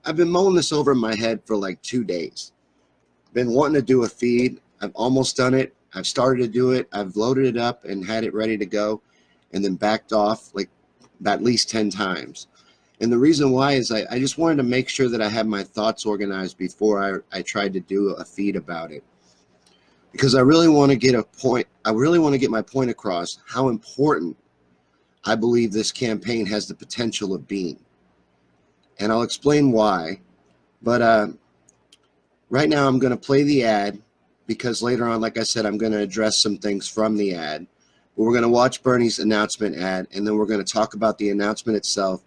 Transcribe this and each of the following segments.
I've been mulling this over in my head for like 2 days. Been wanting to do a feed. I've almost done it. I've started to do it. I've loaded it up and had it ready to go, and then backed off like at least 10 times. And the reason why is I just wanted to make sure that I had my thoughts organized before I tried to do a feed about it. Because I really want to get a point. I really want to get my point across how important I believe this campaign has the potential of being. And I'll explain why. But right now I'm going to play the ad, because later on, like I said, I'm going to address some things from the ad. But we're going to watch Bernie's announcement ad, and then we're going to talk about the announcement itself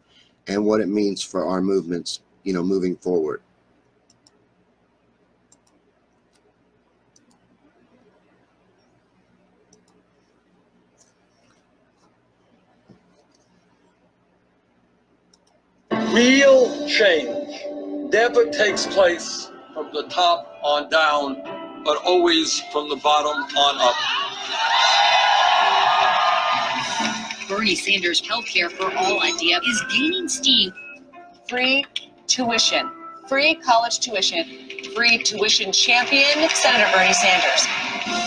and what it means for our movements, you know, moving forward. Real change never takes place from the top on down, but always from the bottom on up. Bernie Sanders' Healthcare for All idea is gaining steam. Free tuition, free college tuition, free tuition champion, Senator Bernie Sanders.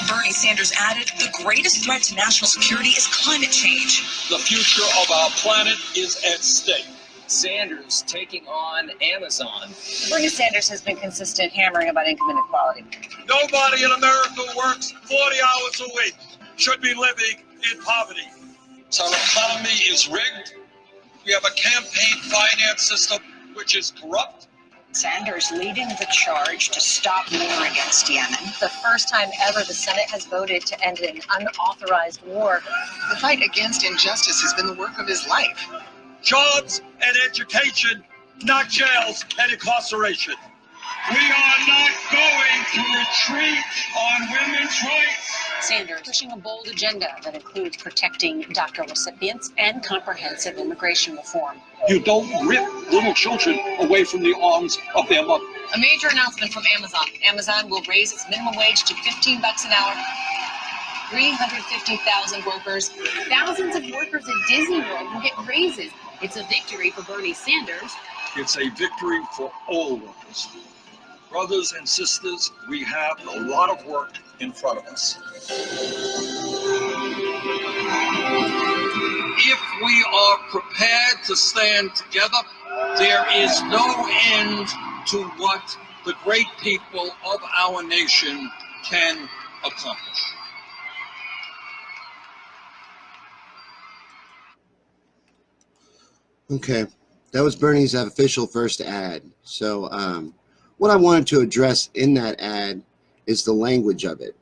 Bernie Sanders added, the greatest threat to national security is climate change. The future of our planet is at stake. Sanders taking on Amazon. Bernie Sanders has been consistent hammering about income inequality. Nobody in America who works 40 hours a week should be living in poverty. So our economy is rigged. We have a campaign finance system which is corrupt. Sanders leading the charge to stop war against Yemen. The first time ever the Senate has voted to end an unauthorized war. The fight against injustice has been the work of his life. Jobs and education, not jails and incarceration. We are not going to retreat on women's rights. Sanders pushing a bold agenda that includes protecting DACA recipients and comprehensive immigration reform. You don't rip little children away from the arms of their mother. A major announcement from Amazon. Amazon will raise its minimum wage to $15 an hour. 350,000 workers. Thousands of workers at Disney World will get raises. It's a victory for Bernie Sanders. It's a victory for all workers. Brothers and sisters, we have a lot of work in front of us. If we are prepared to stand together, there is no end to what the great people of our nation can accomplish. Okay, that was Bernie's official first ad. So what I wanted to address in that ad is the language of it.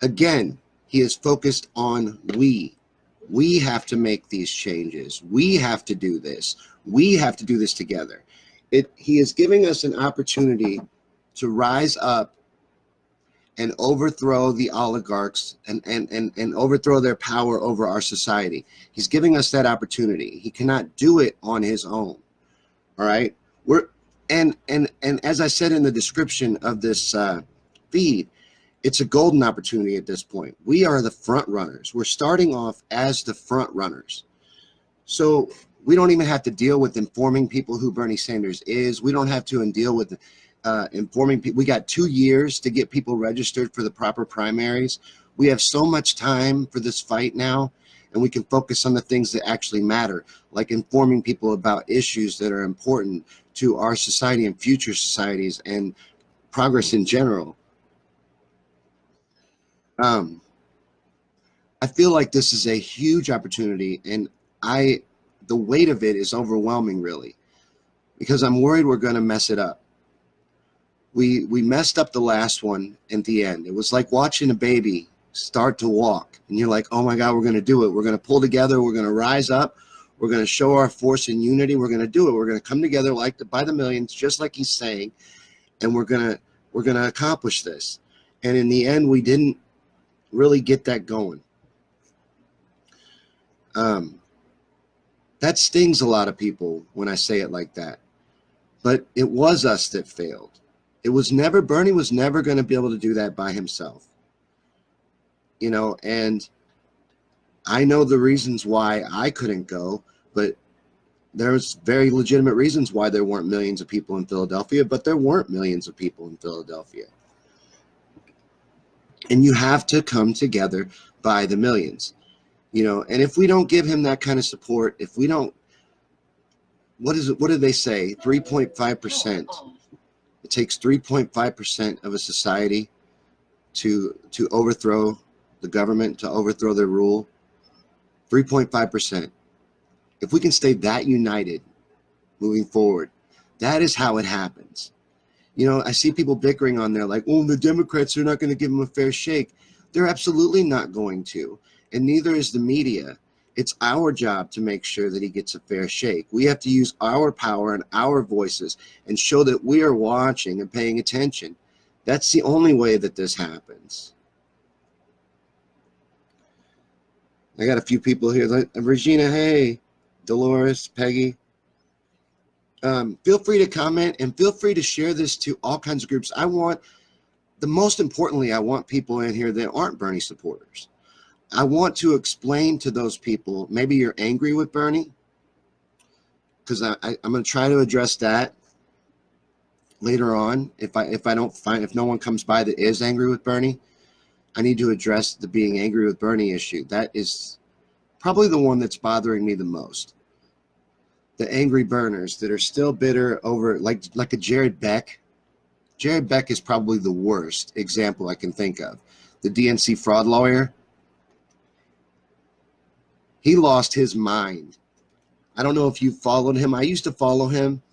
Again, he is focused on we. We have to make these changes. We have to do this. We have to do this together. He is giving us an opportunity to rise up and overthrow the oligarchs and overthrow their power over our society. He's giving us that opportunity. He cannot do it on his own. All right. And as I said in the description of this feed, it's a golden opportunity at this point. We are the front runners. We're starting off as the front runners. So we don't even have to deal with informing people who Bernie Sanders is. We don't have to deal with informing people. We got 2 years to get people registered for the proper primaries. We have so much time for this fight now, and we can focus on the things that actually matter, like informing people about issues that are important to our society and future societies and progress in general. I feel like this is a huge opportunity, and the weight of it is overwhelming, really, because I'm worried we're going to mess it up. We messed up the last one at the end. It was like watching a baby start to walk, and you're like, oh my God, we're going to do it. We're going to pull together. We're going to rise up. We're going to show our force and unity. We're going to do it. We're going to come together by the millions, just like he's saying, and we're going to accomplish this. And in the end, we didn't really get that going. That stings a lot of people when I say it like that, but it was us that failed. Bernie was never going to be able to do that by himself, you know, and I know the reasons why I couldn't go, but there's very legitimate reasons why there weren't millions of people in Philadelphia, but there weren't millions of people in Philadelphia. And you have to come together by the millions, and if we don't give him that kind of support, if we don't, what do they say? 3.5%. It takes 3.5% of a society to overthrow the government, to overthrow their rule. 3.5%. If we can stay that united moving forward, that is how it happens. I see people bickering on there like, oh, the Democrats are not going to give him a fair shake. They're absolutely not going to. And neither is the media. It's our job to make sure that he gets a fair shake. We have to use our power and our voices and show that we are watching and paying attention. That's the only way that this happens. I got a few people here. Like Regina, hey, Dolores, Peggy. Feel free to comment and feel free to share this to all kinds of groups. Most importantly, I want people in here that aren't Bernie supporters. I want to explain to those people, maybe you're angry with Bernie, because I'm going to try to address that later on. If no one comes by that is angry with Bernie, I need to address the being angry with Bernie issue. That is probably the one that's bothering me the most. The angry burners that are still bitter over, like a Jared Beck. Jared Beck is probably the worst example I can think of. The DNC fraud lawyer. He lost his mind. I don't know if you followed him. I used to follow him.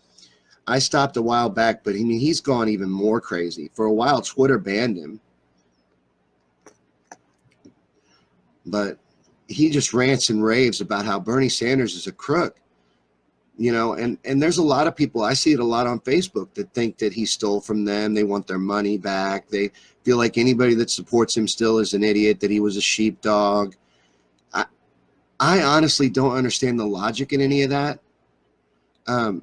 I stopped a while back, but he's gone even more crazy. For a while, Twitter banned him. But he just rants and raves about how Bernie Sanders is a crook. And there's a lot of people, I see it a lot on Facebook, that think that he stole from them. They want their money back. They feel like anybody that supports him still is an idiot, that he was a sheepdog. I honestly don't understand the logic in any of that.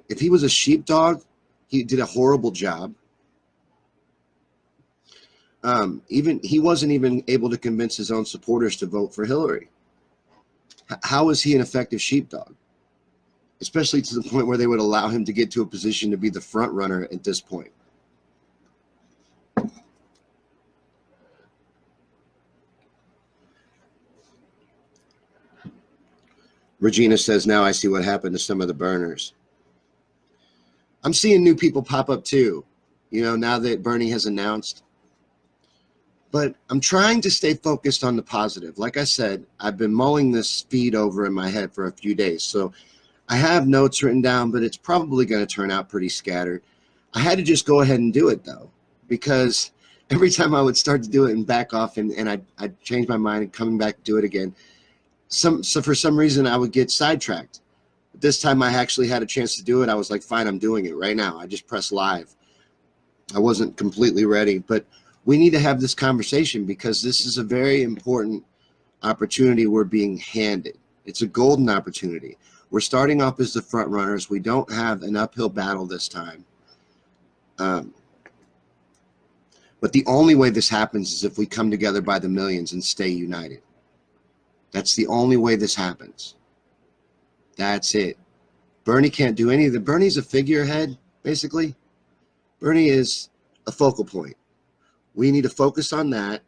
If he was a sheepdog, he did a horrible job. He wasn't even able to convince his own supporters to vote for Hillary. How is he an effective sheepdog? Especially to the point where they would allow him to get to a position to be the front runner at this point. Regina says, now I see what happened to some of the burners. I'm seeing new people pop up too, now that Bernie has announced. But I'm trying to stay focused on the positive. Like I said, I've been mulling this feed over in my head for a few days. So I have notes written down, but it's probably going to turn out pretty scattered. I had to just go ahead and do it, though, because every time I would start to do it and back off and I'd change my mind and coming back to do it again, so for some reason I would get sidetracked. But this time I actually had a chance to do it. I was like, fine, I'm doing it right now. I just pressed live. I wasn't completely ready, but we need to have this conversation because this is a very important opportunity we're being handed. It's a golden opportunity. We're starting off as the front runners. We don't have an uphill battle this time. But the only way this happens is if we come together by the millions and stay united. That's the only way this happens. That's it. Bernie can't do any of the. Bernie's a figurehead, basically. Bernie is a focal point. We need to focus on that,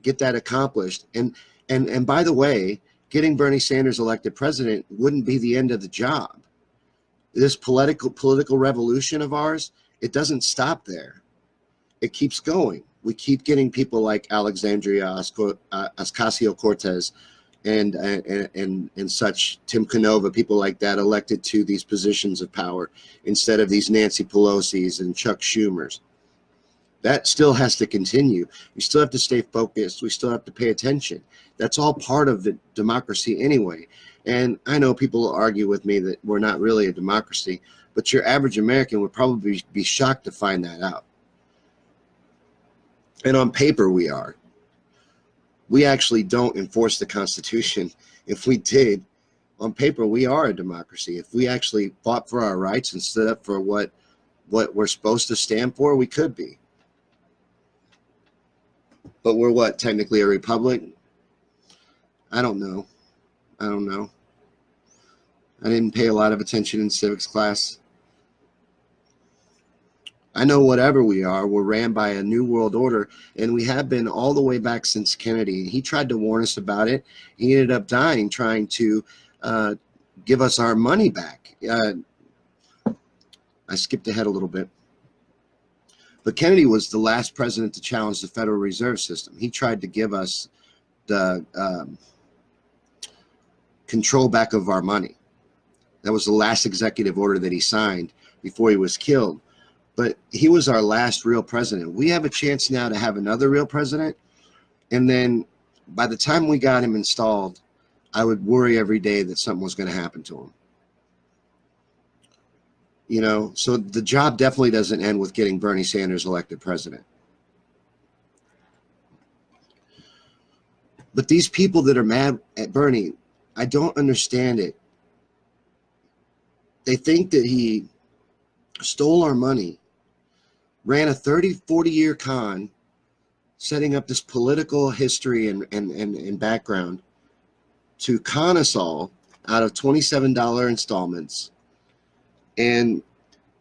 get that accomplished. And by the way, getting Bernie Sanders elected president wouldn't be the end of the job. This political revolution of ours, it doesn't stop there. It keeps going. We keep getting people like Alexandria Ocasio-Cortez and such, Tim Canova, people like that elected to these positions of power instead of these Nancy Pelosi's and Chuck Schumer's. That still has to continue. We still have to stay focused. We still have to pay attention. That's all part of the democracy anyway. And I know people will argue with me that we're not really a democracy, but your average American would probably be shocked to find that out. And on paper, we are. We actually don't enforce the Constitution. If we did, on paper, we are a democracy. If we actually fought for our rights and stood up for what we're supposed to stand for, we could be. But we're what, technically a republic? I don't know. I didn't pay a lot of attention in civics class. I know whatever we are, we're ran by a new world order, and we have been all the way back since Kennedy. He tried to warn us about it. He ended up dying trying to give us our money back. I skipped ahead a little bit. But Kennedy was the last president to challenge the Federal Reserve System. He tried to give us the control back of our money. That was the last executive order that he signed before he was killed. But he was our last real president. We have a chance now to have another real president. And then by the time we got him installed, I would worry every day that something was going to happen to him. You know, so the job definitely doesn't end with getting Bernie Sanders elected president. But these people that are mad at Bernie, I don't understand it. They think that he stole our money, ran a 30-40-year con, setting up this political history and background to con us all out of $27 installments. And,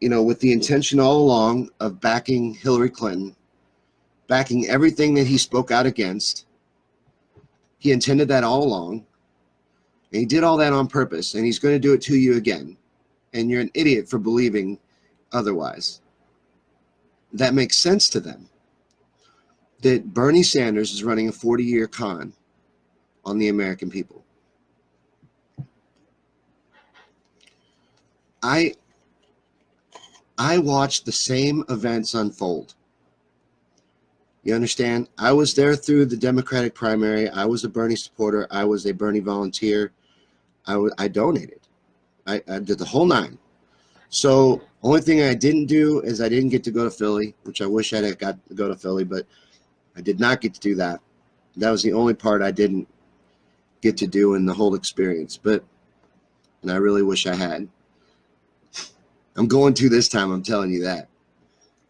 you know, with the intention all along of backing Hillary Clinton, backing everything that he spoke out against. He intended that all along. And he did all that on purpose. And he's going to do it to you again. And you're an idiot for believing otherwise. That makes sense to them. That Bernie Sanders is running a 40-year con on the American people. I watched the same events unfold. You understand? I was there through the Democratic primary. I was a Bernie supporter. I was a Bernie volunteer. I donated. I did the whole nine. So only thing I didn't do is I didn't get to go to Philly, which I wish I had got to go to Philly, but I did not get to do that. That was the only part I didn't get to do in the whole experience. And I really wish I had. I'm going to this time, I'm telling you that.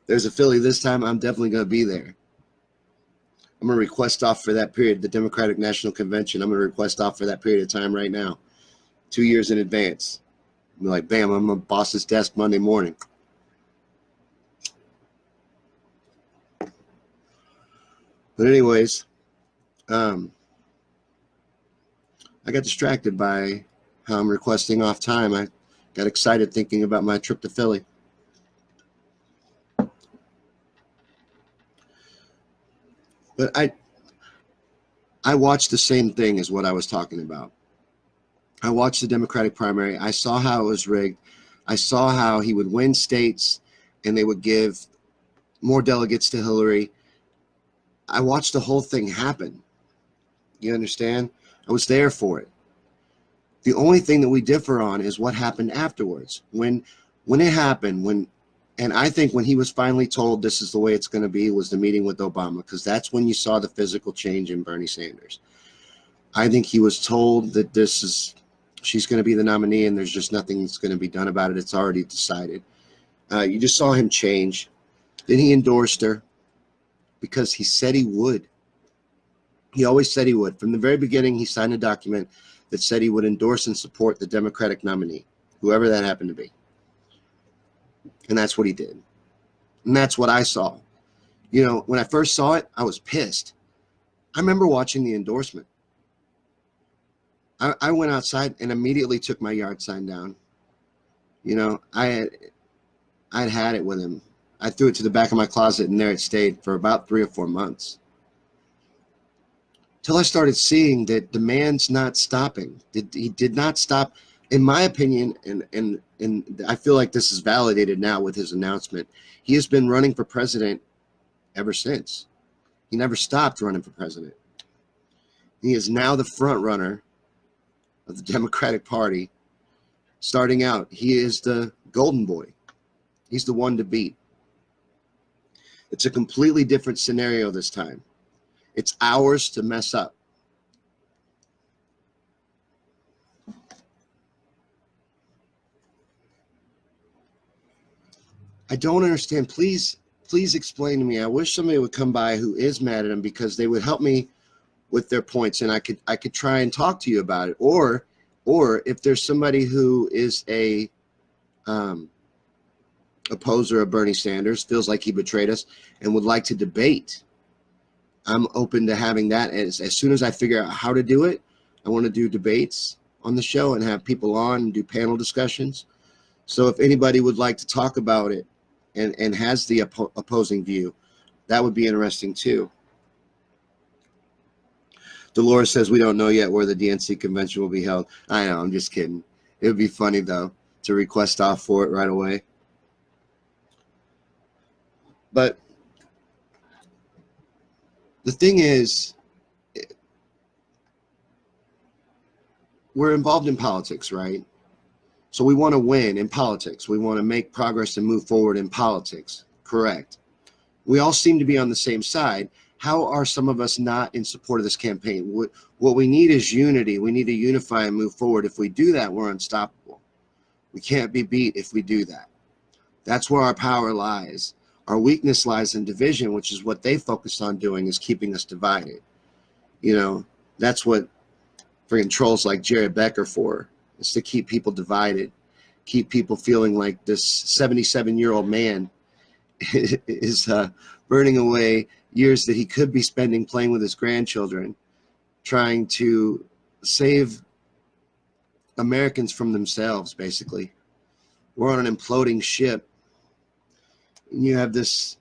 There's a Philly this time, I'm definitely going to be there. I'm going to request off for that period, the Democratic National Convention. I'm going to request off for that period of time right now, 2 years in advance. I'm like, bam, I'm on boss's desk Monday morning. But anyways, I got distracted by how I'm requesting off time. I got excited thinking about my trip to Philly. But I watched the same thing as what I was talking about. I watched the Democratic primary. I saw how it was rigged. I saw how he would win states and they would give more delegates to Hillary. I watched the whole thing happen. You understand? I was there for it. The only thing that we differ on is what happened afterwards. When it happened, and I think when he was finally told this is the way it's going to be, was the meeting with Obama, because that's when you saw the physical change in Bernie Sanders. I think he was told that she's going to be the nominee and there's just nothing that's going to be done about it. It's already decided. You just saw him change. Then he endorsed her because he said he would. He always said he would. From the very beginning, he signed a document that said he would endorse and support the Democratic nominee, whoever that happened to be. And that's what he did. And that's what I saw. You know, when I first saw it, I was pissed. I remember watching the endorsement. I went outside and immediately took my yard sign down. You know, I'd had it with him. I threw it to the back of my closet and there it stayed for about 3 or 4 months. Till I started seeing that the man's not stopping. He did not stop, in my opinion, and I feel like this is validated now with his announcement. He has been running for president ever since. He never stopped running for president. He is now the front runner of the Democratic Party. Starting out, he is the golden boy. He's the one to beat. It's a completely different scenario this time. It's ours to mess up. I don't understand. Please explain to me. I wish somebody would come by who is mad at him, because they would help me with their points and I could try and talk to you about it. Or Or if there's somebody who is a opposer of Bernie Sanders, feels like he betrayed us, and would like to debate, I'm open to having that. As soon as I figure out how to do it, I want to do debates on the show and have people on and do panel discussions. So if anybody would like to talk about it and has the opposing view, that would be interesting too. Dolores says we don't know yet where the DNC convention will be held. I know, I'm just kidding. It would be funny though to request off for it right away. But the thing is, we're involved in politics, right? So we want to win in politics. We want to make progress and move forward in politics. Correct. We all seem to be on the same side. How are some of us not in support of this campaign? What we need is unity. We need to unify and move forward. If we do that, we're unstoppable. We can't be beat if we do that. That's where our power lies. Our weakness lies in division, which is what they focused on doing, is keeping us divided. You know, that's what friggin' trolls like Jared Becker for, is to keep people divided, keep people feeling like this 77-year-old man is burning away years that he could be spending playing with his grandchildren, trying to save Americans from themselves, basically. We're on an imploding ship. And you have this,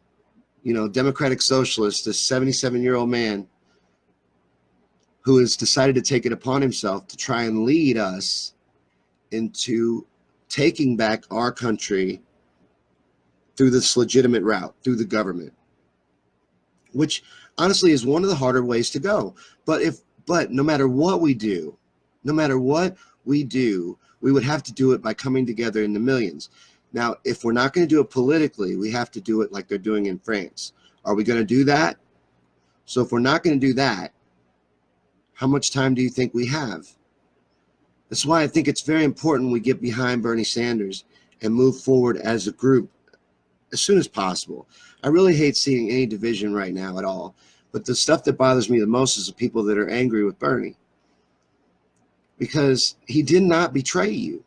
you know, democratic socialist, this 77-year-old man who has decided to take it upon himself to try and lead us into taking back our country through this legitimate route, through the government, which honestly is one of the harder ways to go. But no matter what we do, we would have to do it by coming together in the millions. Now, if we're not going to do it politically, we have to do it like they're doing in France. Are we going to do that? So if we're not going to do that, how much time do you think we have? That's why I think it's very important we get behind Bernie Sanders and move forward as a group as soon as possible. I really hate seeing any division right now at all. But the stuff that bothers me the most is the people that are angry with Bernie, because he did not betray you.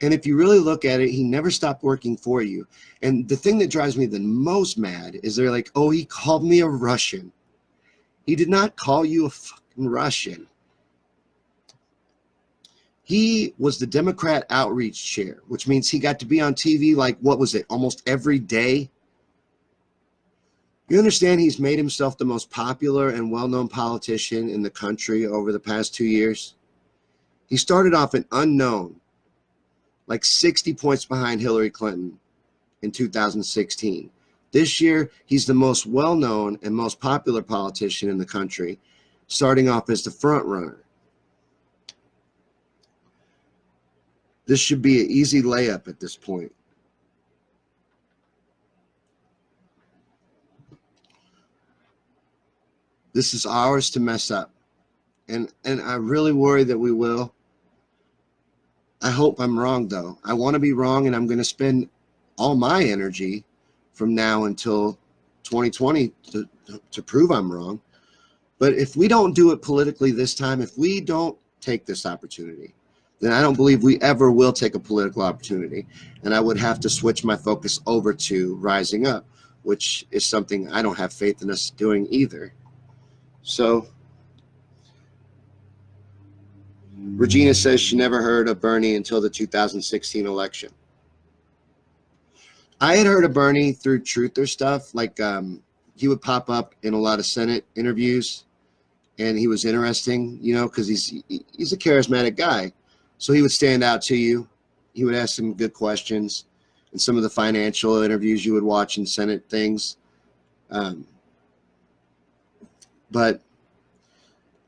And if you really look at it, he never stopped working for you. And the thing that drives me the most mad is they're like, oh, he called me a Russian. He did not call you a fucking Russian. He was the Democrat outreach chair, which means he got to be on TV like, what was it, almost every day? You understand he's made himself the most popular and well-known politician in the country over the past 2 years? He started off an unknown, like 60 points behind Hillary Clinton in 2016. This year, he's the most well-known and most popular politician in the country, starting off as the front runner. This should be an easy layup at this point. This is ours to mess up. And I really worry that we will. I hope I'm wrong, though. I want to be wrong, and I'm going to spend all my energy from now until 2020 to prove I'm wrong. But if we don't do it politically this time, if we don't take this opportunity, then I don't believe we ever will take a political opportunity. And I would have to switch my focus over to rising up, which is something I don't have faith in us doing either. So Regina says she never heard of Bernie until the 2016 election. I had heard of Bernie through Truther stuff. Like he would pop up in a lot of Senate interviews, and he was interesting, you know, because he's a charismatic guy. So he would stand out to you. He would ask some good questions. And some of the financial interviews you would watch in Senate things. But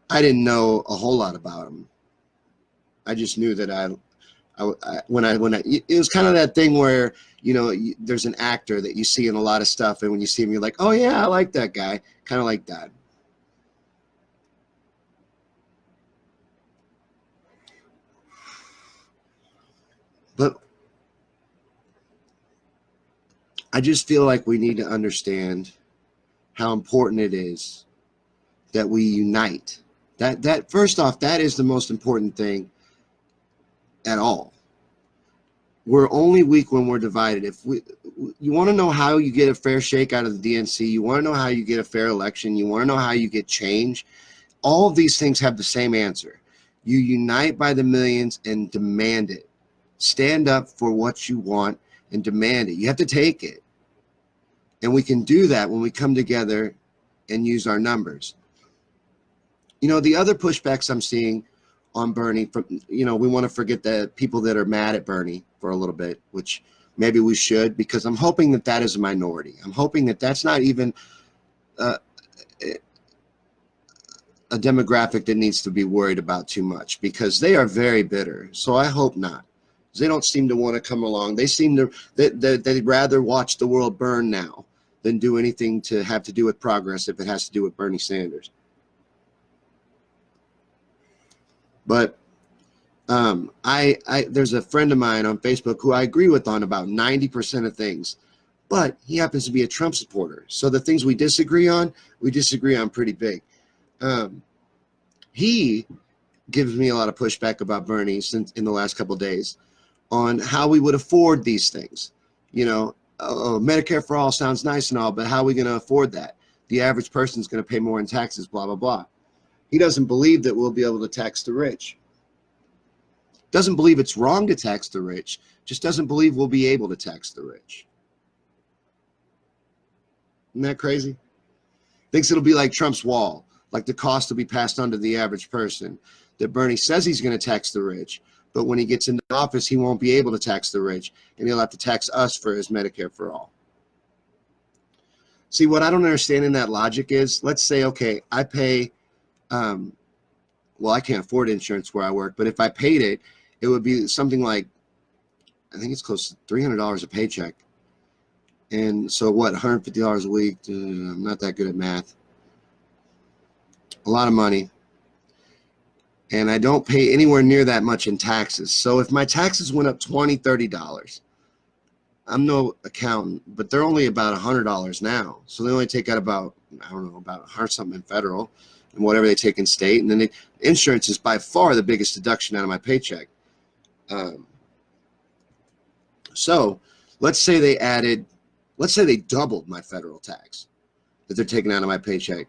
I didn't know a whole lot about him. I just knew that it was kind of that thing where, you know, there's an actor that you see in a lot of stuff, and when you see him, you're like, oh yeah, I like that guy. Kind of like that. But I just feel like we need to understand how important it is that we unite. That first off, that is the most important thing at all. We're only weak when we're divided. You want to know how you get a fair shake out of the DNC, you want to know how you get a fair election, you want to know how you get change, all of these things have the same answer. You unite by the millions and demand it. Stand up for what you want and demand it. You have to take it. And we can do that when we come together and use our numbers. You know, the other pushbacks I'm seeing on Bernie, from, you know, we want to forget the people that are mad at Bernie for a little bit, which maybe we should, because I'm hoping that that is a minority. I'm hoping that that's not even a demographic that needs to be worried about too much, because they are very bitter. So I hope not. They don't seem to want to come along. They seem to, they'd rather watch the world burn now than do anything to have to do with progress if it has to do with Bernie Sanders. But there's a friend of mine on Facebook who I agree with on about 90% of things, but he happens to be a Trump supporter. So the things we disagree on pretty big. He gives me a lot of pushback about Bernie since in the last couple of days on how we would afford these things. You know, Medicare for all sounds nice and all, but how are we going to afford that? The average person is going to pay more in taxes, blah, blah, blah. He doesn't believe that we'll be able to tax the rich. Doesn't believe it's wrong to tax the rich, just doesn't believe we'll be able to tax the rich. Isn't that crazy? Thinks it'll be like Trump's wall, like the cost will be passed on to the average person. That Bernie says he's going to tax the rich, but when he gets into office, he won't be able to tax the rich, and he'll have to tax us for his Medicare for all. See, what I don't understand in that logic is, let's say, okay, I pay, well, I can't afford insurance where I work, but if I paid it, it would be something like, I think it's close to $300 a paycheck. And so what, $150 a week? I'm not that good at math. A lot of money. And I don't pay anywhere near that much in taxes. So if my taxes went up $20, $30, I'm no accountant, but they're only about $100 now. So they only take out about, I don't know, about 100 something in federal and whatever they take in state. And then insurance is by far the biggest deduction out of my paycheck. So let's say they doubled my federal tax that they're taking out of my paycheck.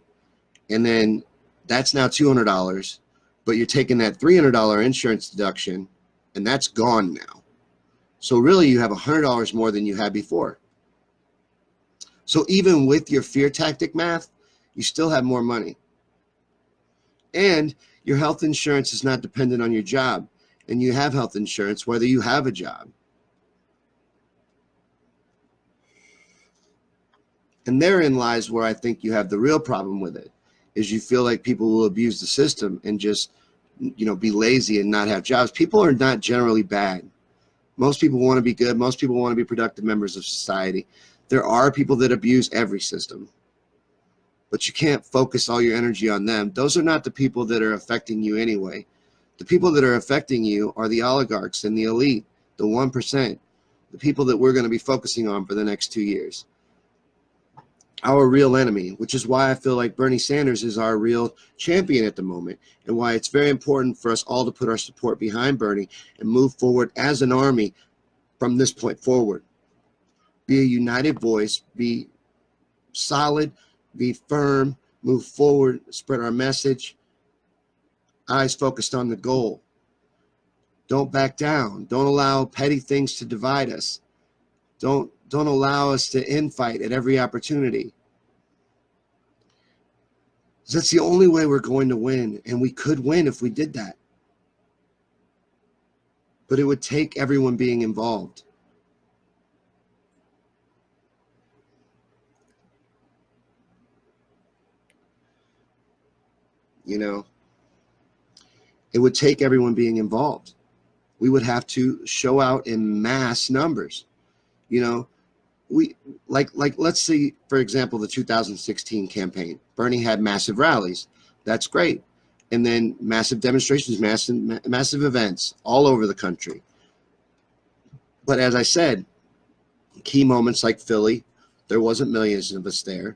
And then that's now $200, but you're taking that $300 insurance deduction and that's gone now. So really you have $100 more than you had before. So even with your fear tactic math, you still have more money. And your health insurance is not dependent on your job, and you have health insurance whether you have a job. And therein lies where I think you have the real problem with it, is you feel like people will abuse the system and just, you know, be lazy and not have jobs. People are not generally bad. Most people want to be good. Most people want to be productive members of society. There are people that abuse every system, but you can't focus all your energy on them. Those are not the people that are affecting you anyway. The people that are affecting you are the oligarchs and the elite, the 1%, the people that we're going to be focusing on for the next 2 years. Our real enemy, which is why I feel like Bernie Sanders is our real champion at the moment, and why it's very important for us all to put our support behind Bernie and move forward as an army from this point forward. Be a united voice, be solid, be firm, move forward, spread our message, eyes focused on the goal. Don't back down. Don't allow petty things to divide us. Don't allow us to infight at every opportunity. That's the only way we're going to win, and we could win if we did that. But it would take everyone being involved. You know, it would take everyone being involved. We would have to show out in mass numbers. You know, we like let's see, for example, the 2016 campaign. Bernie had massive rallies. That's great. And then massive demonstrations, massive events all over the country. But as I said, key moments like Philly, there wasn't millions of us there.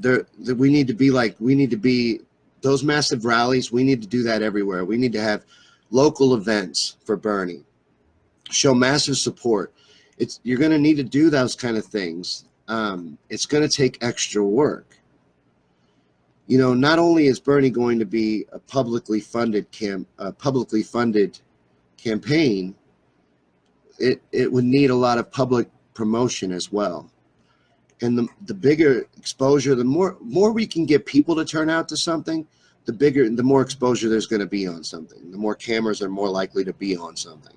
We need to be those massive rallies. We need to do that everywhere. We need to have local events for Bernie. Show massive support. You're going to need to do those kind of things. It's going to take extra work. You know, not only is Bernie going to be a publicly funded campaign, it would need a lot of public promotion as well. And the bigger exposure, the more we can get people to turn out to something, the more exposure there's going to be on something. The more cameras are more likely to be on something.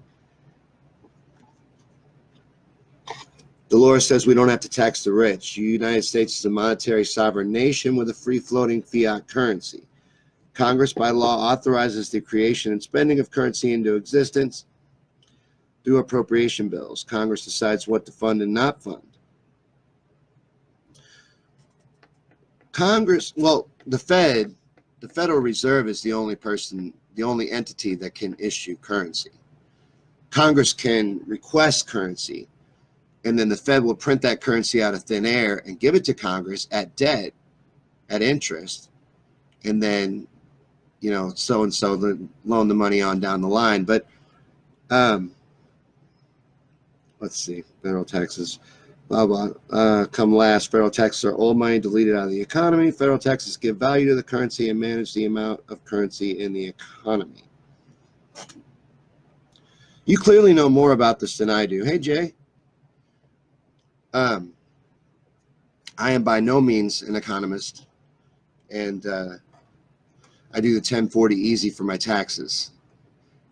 Dolores says we don't have to tax the rich. The United States is a monetary sovereign nation with a free-floating fiat currency. Congress, by law, authorizes the creation and spending of currency into existence through appropriation bills. Congress decides what to fund and not fund. Congress, well, the Federal Reserve is the only entity that can issue currency. Congress can request currency, and then the Fed will print that currency out of thin air and give it to Congress at debt, at interest, and then, you know, so-and-so loan the money on down the line. But let's see, federal taxes, blah, blah, come last. Federal taxes are old money deleted out of the economy. Federal taxes give value to the currency and manage the amount of currency in the economy. You clearly know more about this than I do. Hey, Jay. I am by no means an economist, and I do the 1040 easy for my taxes,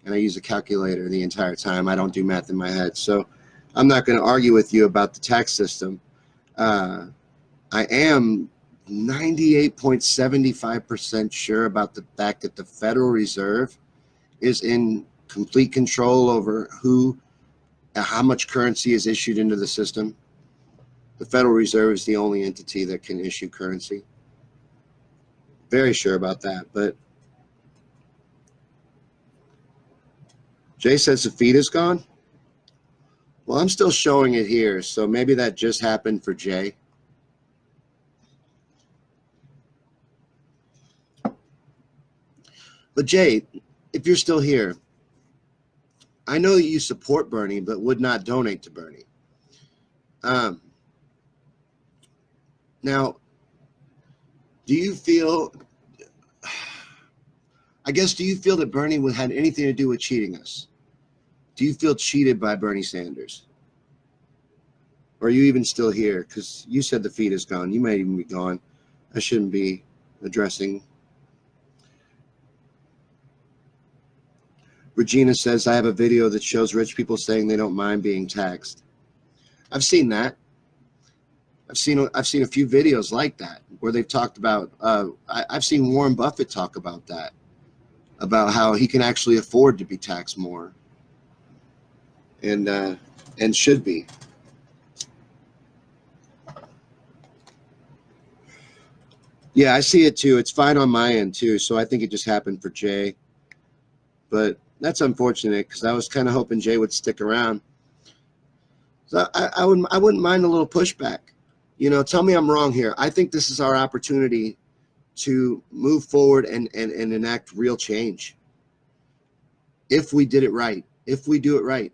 and I use a calculator the entire time. I don't do math in my head, so I'm not going to argue with you about the tax system. I am 98.75% sure about the fact that the Federal Reserve is in complete control over how much currency is issued into the system. The Federal Reserve is the only entity that can issue currency. Very sure about that. But Jay says the feed is gone. Well, I'm still showing it here, so maybe that just happened for Jay. But Jay, if you're still here, I know that you support Bernie, but would not donate to Bernie. Now, do you feel that Bernie had anything to do with cheating us? Do you feel cheated by Bernie Sanders? Or are you even still here? Because you said the feed is gone. You might even be gone. I shouldn't be addressing. Regina says, I have a video that shows rich people saying they don't mind being taxed. I've seen that. I've seen a few videos like that where they've talked about, I've seen Warren Buffett talk about that, about how he can actually afford to be taxed more, and should be. Yeah, I see it too. It's fine on my end too. So I think it just happened for Jay, but that's unfortunate because I was kind of hoping Jay would stick around. So I wouldn't mind a little pushback. You know, tell me I'm wrong here. I think this is our opportunity to move forward and enact real change. If we did it right, if we do it right,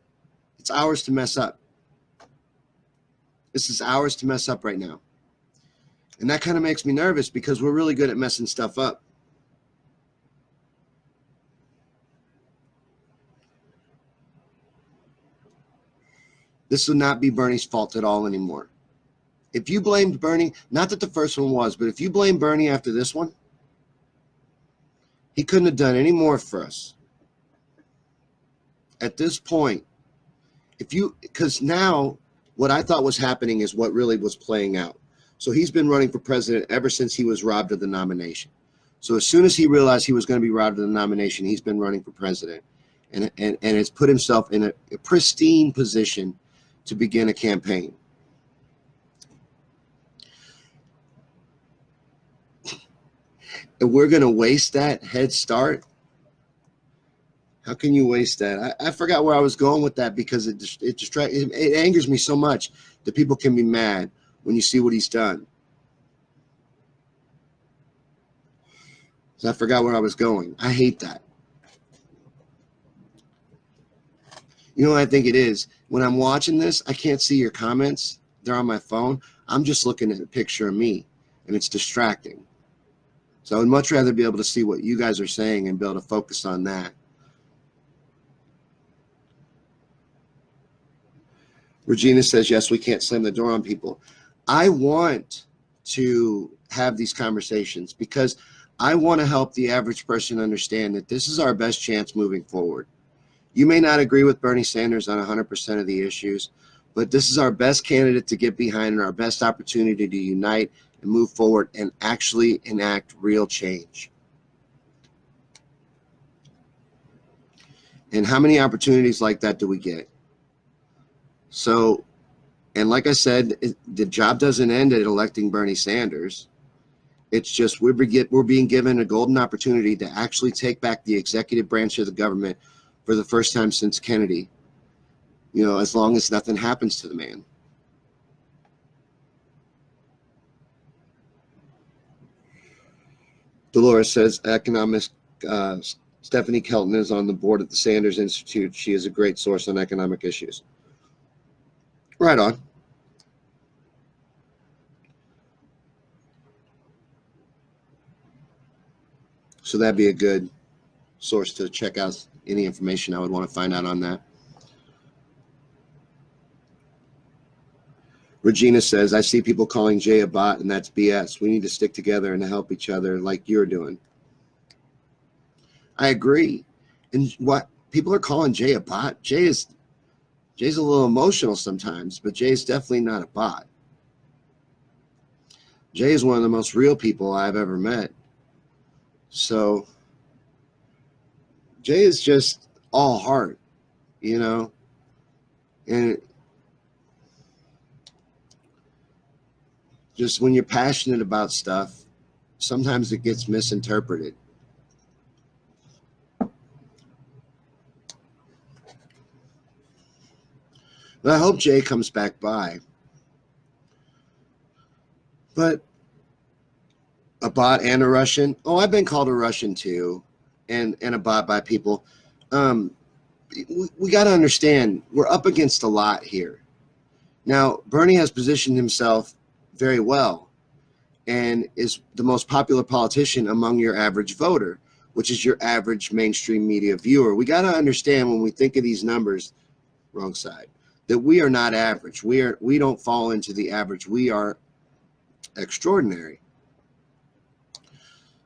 it's ours to mess up. This is ours to mess up right now. And that kind of makes me nervous because we're really good at messing stuff up. This will not be Bernie's fault at all anymore. If you blamed Bernie, not that the first one was, but if you blame Bernie after this one, he couldn't have done any more for us. At this point, because now what I thought was happening is what really was playing out. So he's been running for president ever since he was robbed of the nomination. So as soon as he realized he was going to be robbed of the nomination, he's been running for president and has put himself in a pristine position to begin a campaign. And we're going to waste that head start? How can you waste that? I forgot where I was going with that because it angers me so much that people can be mad when you see what he's done. So I forgot where I was going. I hate that. You know what I think it is? When I'm watching this, I can't see your comments. They're on my phone. I'm just looking at a picture of me, and it's distracting. So I would much rather be able to see what you guys are saying and be able to focus on that. Regina says, yes, we can't slam the door on people. I want to have these conversations because I want to help the average person understand that this is our best chance moving forward. You may not agree with Bernie Sanders on 100% of the issues, but this is our best candidate to get behind and our best opportunity to unite and move forward and actually enact real change. And how many opportunities like that do we get? So, and like I said, the job doesn't end at electing Bernie Sanders. It's just we're being given a golden opportunity to actually take back the executive branch of the government for the first time since Kennedy, you know, as long as nothing happens to the man. Dolores says, economist Stephanie Kelton is on the board at the Sanders Institute. She is a great source on economic issues. Right on. So that'd be a good source to check out any information I would want to find out on that. Regina says, I see people calling Jay a bot, and that's BS. We need to stick together and help each other like you're doing. I agree. And what people are calling Jay a bot, Jay's a little emotional sometimes, but Jay's definitely not a bot. Jay is one of the most real people I've ever met. So Jay is just all heart, you know, and just when you're passionate about stuff, sometimes it gets misinterpreted. But I hope Jay comes back by. But a bot and a Russian? Oh, I've been called a Russian too, and a bot by people. We got to understand, we're up against a lot here. Now, Bernie has positioned himself very well and is the most popular politician among your average voter, which is your average mainstream media viewer. We got to understand when we think of these numbers, wrong side, that we are not average. We don't fall into the average. We are extraordinary.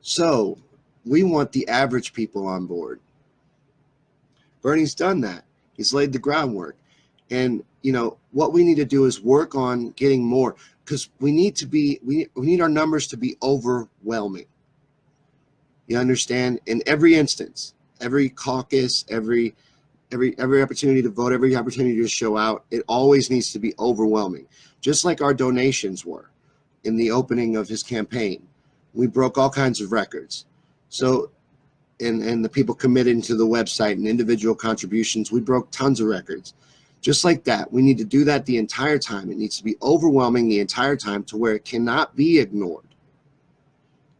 So we want the average people on board. Bernie's done that. He's laid the groundwork. And, you know, what we need to do is work on getting more, because we need our numbers to be overwhelming. You understand? In every instance, every caucus, every opportunity to vote, every opportunity to show out, it always needs to be overwhelming. Just like our donations were in the opening of his campaign. We broke all kinds of records. So, and the people committed to the website and individual contributions, we broke tons of records. Just like that, we need to do that the entire time. It needs to be overwhelming the entire time to where it cannot be ignored.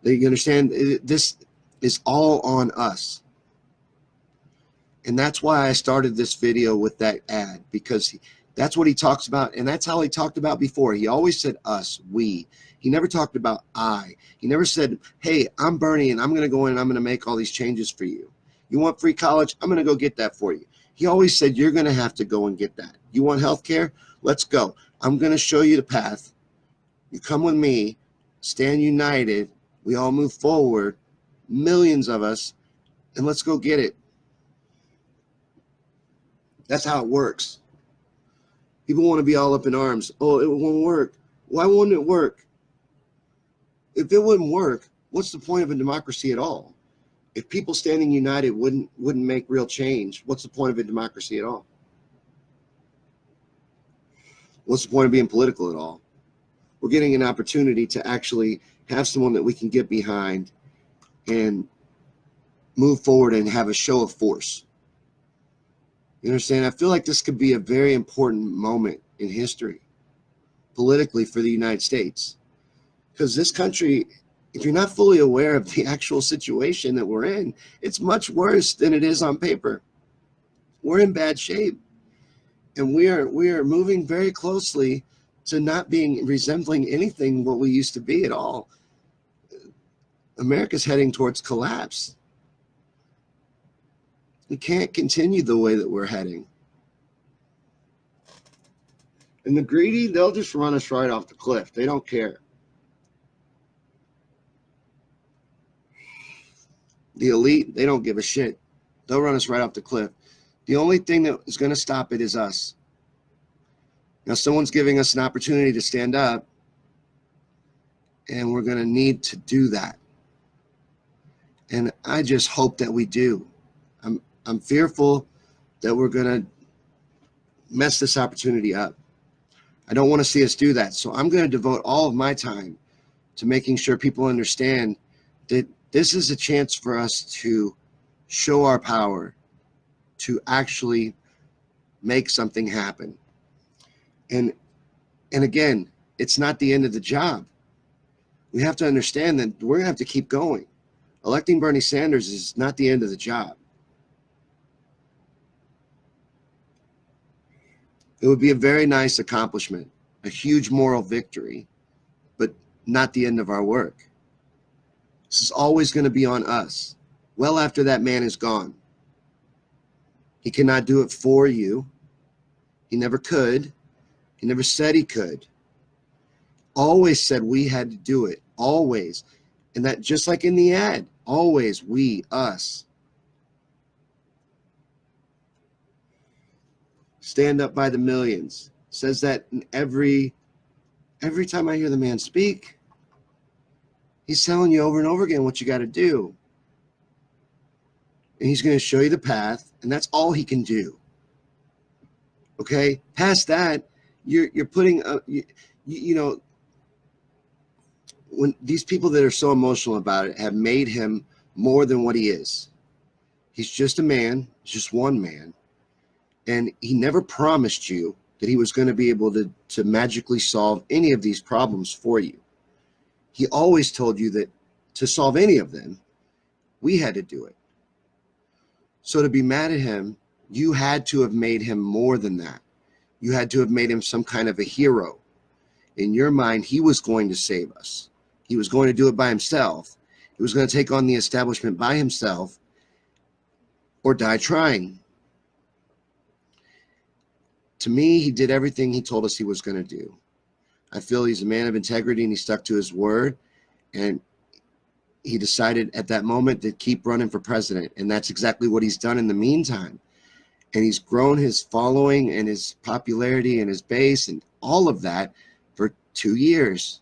You understand? This is all on us. And that's why I started this video with that ad, because that's what he talks about, and that's how he talked about before. He always said us, we. He never talked about I. He never said, hey, I'm Bernie, and I'm going to go in and I'm going to make all these changes for you. You want free college? I'm going to go get that for you. He always said, you're going to have to go and get that. You want health care? Let's go. I'm going to show you the path. You come with me, stand united. We all move forward, millions of us, and let's go get it. That's how it works. People want to be all up in arms. Oh, it won't work. Why won't it work? If it wouldn't work, what's the point of a democracy at all? If people standing united wouldn't make real change, what's the point of a democracy at all? What's the point of being political at all? We're getting an opportunity to actually have someone that we can get behind and move forward and have a show of force. You understand? I feel like this could be a very important moment in history, politically, for the United States. Because this country, if you're not fully aware of the actual situation that we're in, it's much worse than it is on paper. We're in bad shape. And we are moving very closely to not being resembling anything what we used to be at all. America's heading towards collapse. We can't continue the way that we're heading. And the greedy, they'll just run us right off the cliff. They don't care. The elite, they don't give a shit. They'll run us right off the cliff. The only thing that is going to stop it is us. Now, someone's giving us an opportunity to stand up, and we're going to need to do that. And I just hope that we do. I'm fearful that we're going to mess this opportunity up. I don't want to see us do that. So I'm going to devote all of my time to making sure people understand that this is a chance for us to show our power, to actually make something happen. And again, it's not the end of the job. We have to understand that we're going to have to keep going. Electing Bernie Sanders is not the end of the job. It would be a very nice accomplishment, a huge moral victory, but not the end of our work. This is always going to be on us, well after that man is gone. He cannot do it for you. He never could. He never said he could. Always said we had to do it, always. And that just like in the ad, always we, us. Stand up by the millions. Says that in every time I hear the man speak. He's telling you over and over again what you got to do. And he's going to show you the path, and that's all he can do. Okay? Past that, you're putting you know, when these people that are so emotional about it have made him more than what he is. He's just a man, just one man. And he never promised you that he was going to be able to magically solve any of these problems for you. He always told you that to solve any of them, we had to do it. So to be mad at him, you had to have made him more than that. You had to have made him some kind of a hero. In your mind, he was going to save us. He was going to do it by himself. He was going to take on the establishment by himself or die trying. To me, he did everything he told us he was going to do. I feel he's a man of integrity and he stuck to his word. And he decided at that moment to keep running for president. And that's exactly what he's done in the meantime. And he's grown his following and his popularity and his base and all of that for 2 years.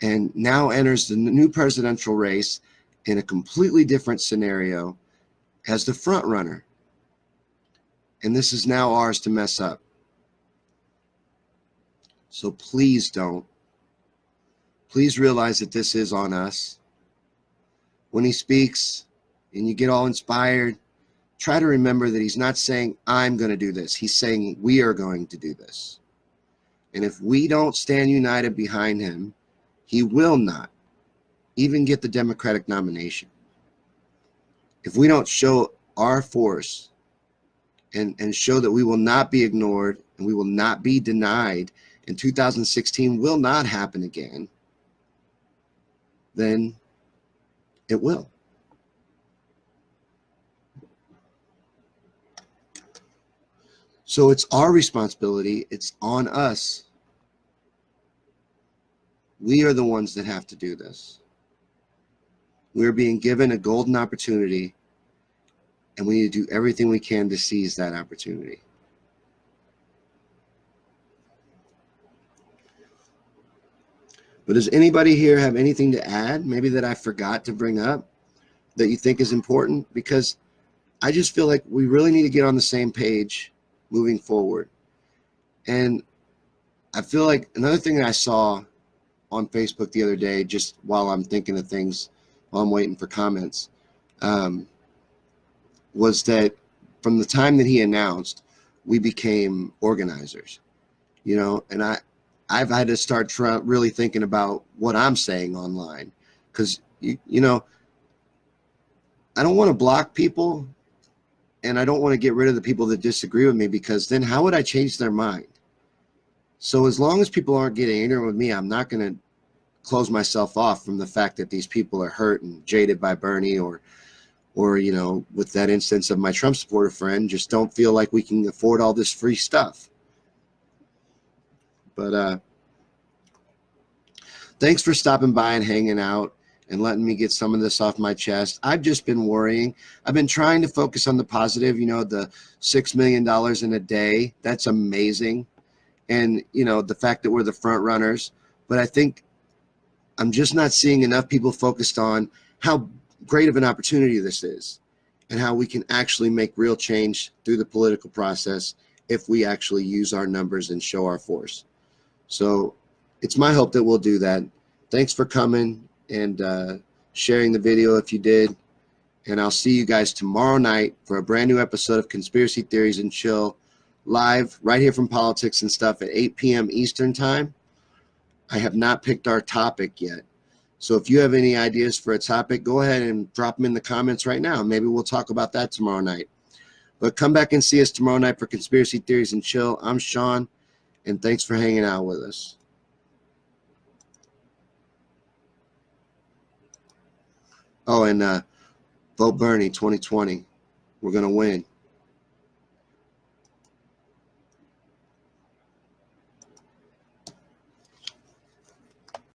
And now enters the new presidential race in a completely different scenario as the front runner. And this is now ours to mess up. So please don't. Please realize that this is on us. When he speaks and you get all inspired, try to remember that he's not saying, I'm going to do this. He's saying, we are going to do this. And if we don't stand united behind him, he will not even get the Democratic nomination. If we don't show our force and show that we will not be ignored and we will not be denied, and 2016 will not happen again, then it will. So it's our responsibility. It's on us. We are the ones that have to do this. We're being given a golden opportunity, and we need to do everything we can to seize that opportunity. But does anybody here have anything to add, maybe that I forgot to bring up, that you think is important? Because I just feel like we really need to get on the same page moving forward. And I feel like another thing that I saw on Facebook the other day, just while I'm thinking of things, while I'm waiting for comments, was that from the time that he announced, we became organizers, you know, and I've had to start really thinking about what I'm saying online, because, you know, I don't want to block people and I don't want to get rid of the people that disagree with me, because then how would I change their mind? So as long as people aren't getting ignorant with me, I'm not going to close myself off from the fact that these people are hurt and jaded by Bernie, or you know, with that instance of my Trump supporter friend, just don't feel like we can afford all this free stuff. But thanks for stopping by and hanging out and letting me get some of this off my chest. I've just been worrying. I've been trying to focus on the positive, you know, the $6 million in a day. That's amazing. And, you know, the fact that we're the front runners. But I think I'm just not seeing enough people focused on how great of an opportunity this is and how we can actually make real change through the political process if we actually use our numbers and show our force. So it's my hope that we'll do that. Thanks for coming and sharing the video if you did. And I'll see you guys tomorrow night for a brand new episode of Conspiracy Theories and Chill, live right here from Politics and Stuff at 8 p.m. Eastern Time. I have not picked our topic yet. So if you have any ideas for a topic, go ahead and drop them in the comments right now. Maybe we'll talk about that tomorrow night. But come back and see us tomorrow night for Conspiracy Theories and Chill. I'm Sean, and thanks for hanging out with us. Oh, and vote Bernie 2020. We're going to win.